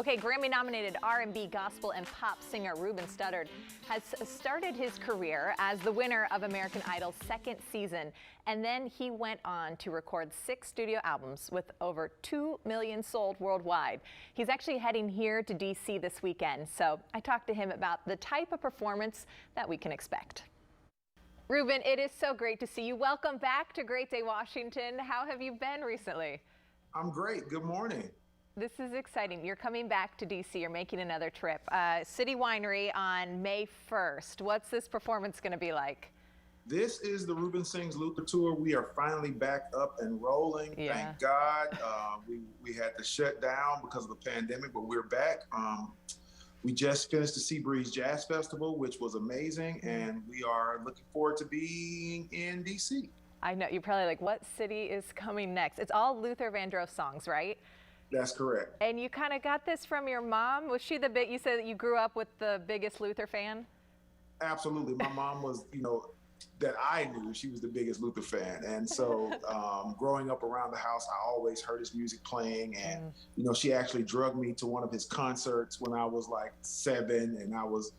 Okay, Grammy-nominated R&B, gospel, and pop singer Ruben Studdard has started his career as the winner of American Idol's second season, and then he went on to record 6 studio albums with over 2 million sold worldwide. He's actually heading here to D.C. this weekend, so I talked to him about the type of performance that we can expect. Ruben, it is so great to see you. Welcome back to Great Day, Washington. How have you been recently? I'm great. Good morning. This is exciting. You're coming back to D.C. You're making another trip. City Winery on May 1st. What's this performance going to be like? This is the Ruben Sings Luther Tour. We are finally back up and rolling. Yeah. Thank God. We had to shut down because of the pandemic, but we're back. We just finished the Seabreeze Jazz Festival, which was amazing, and we are looking forward to being in D.C. I know. You're probably like, what city is coming next? It's all Luther Vandross songs, right? That's correct. And you kind of got this from your mom. Was she you said that you grew up with the biggest Luther fan? Absolutely. My mom was, that I knew, she was the biggest Luther fan. And so growing up around the house, I always heard his music playing. And, she actually drugged me to one of his concerts when I was like 7. And I was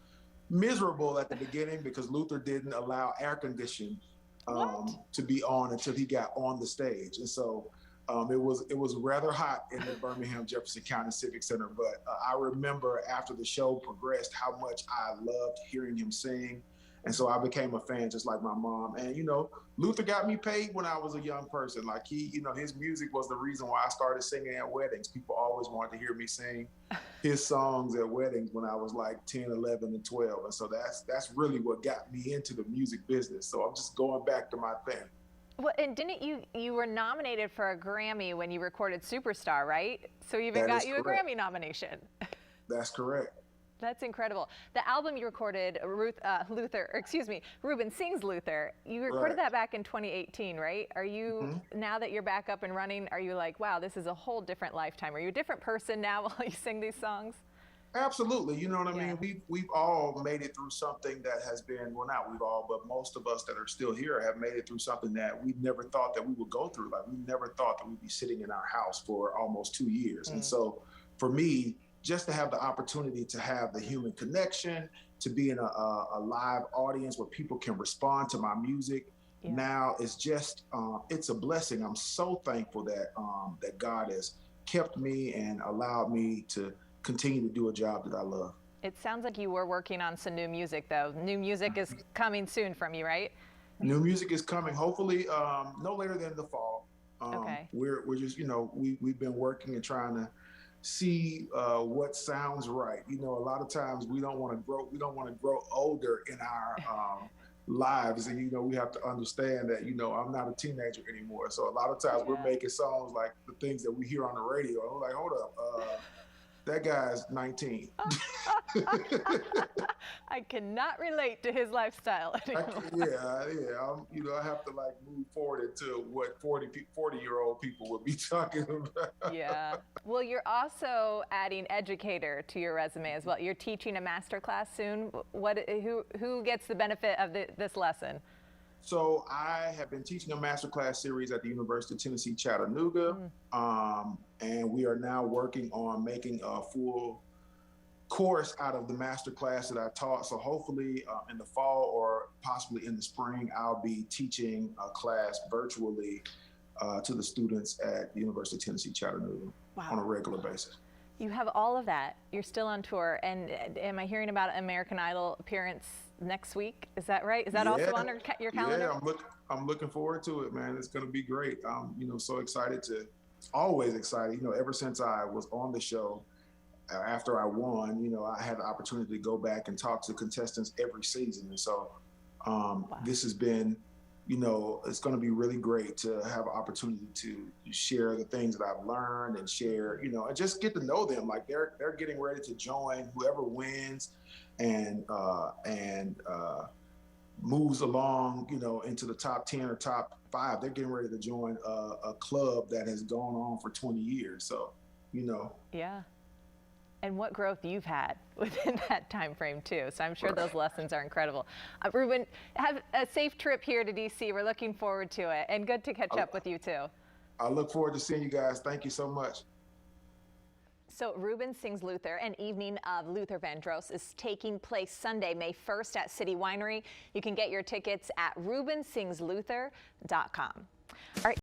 miserable at the beginning because Luther didn't allow air conditioning to be on until he got on the stage. And so it was rather hot in the Birmingham Jefferson County Civic Center, but I remember after the show progressed how much I loved hearing him sing. And so I became a fan just like my mom. And, Luther got me paid when I was a young person. Like his music was the reason why I started singing at weddings. People always wanted to hear me sing his songs at weddings when I was like 10, 11, and 12. And so that's really what got me into the music business. So I'm just going back to my thing. Well, and didn't you were nominated for a Grammy when you recorded Superstar, right? So you even got you a Grammy nomination. That's correct. That's incredible. The album you recorded, Ruben Sings Luther, you recorded that back in 2018, right? Are you, now that you're back up and running, are you like, wow, this is a whole different lifetime? Are you a different person now while you sing these songs? Absolutely. You know what I mean? We've all made it through something that has been, well, not we've all, but most of us that are still here have made it through something that we never thought that we would go through. Like we never thought that we'd be sitting in our house for almost 2 years. And so for me, just to have the opportunity to have the human connection, to be in a live audience where people can respond to my music, now it's just, it's a blessing. I'm so thankful that that God has kept me and allowed me to continue to do a job that I love. It sounds like you were working on some new music, though. New music is coming soon from you, right? New music is coming, hopefully no later than the fall. Okay. We're just, we've been working and trying to see what sounds right. A lot of times we don't want to grow older in our lives, and we have to understand that I'm not a teenager anymore. So a lot of times we're making songs like the things that we hear on the radio. And we're like, hold up, that guy's 19. I cannot relate to his lifestyle anymore. I have to like move forward into what 40-year-old people would be talking about. Yeah. Well, you're also adding educator to your resume as well. You're teaching a master class soon. Who gets the benefit of this lesson? So I have been teaching a masterclass series at the University of Tennessee, Chattanooga, and we are now working on making a full course out of the masterclass that I taught. So hopefully in the fall or possibly in the spring, I'll be teaching a class virtually to the students at the University of Tennessee, Chattanooga on a regular basis. You have all of that. You're still on tour. And am I hearing about an American Idol appearance next week? Is that right? Is that also on your calendar? Yeah, I'm looking forward to it, man. It's going to be great. I'm, so excited always excited. Ever since I was on the show, after I won, I had the opportunity to go back and talk to contestants every season. And so this has been, it's going to be really great to have an opportunity to share the things that I've learned and share, and just get to know them. Like they're getting ready to join whoever wins and moves along, into the top 10 or top 5. They're getting ready to join a club that has gone on for 20 years. So, Yeah. And what growth you've had within that time frame too. So I'm sure those lessons are incredible. Ruben, have a safe trip here to DC. We're looking forward to it, and good to catch up with you too. I look forward to seeing you guys. Thank you so much. So Ruben Sings Luther, an evening of Luther Vandross, is taking place Sunday, May 1st at City Winery. You can get your tickets at rubensingsLuther.com. All right.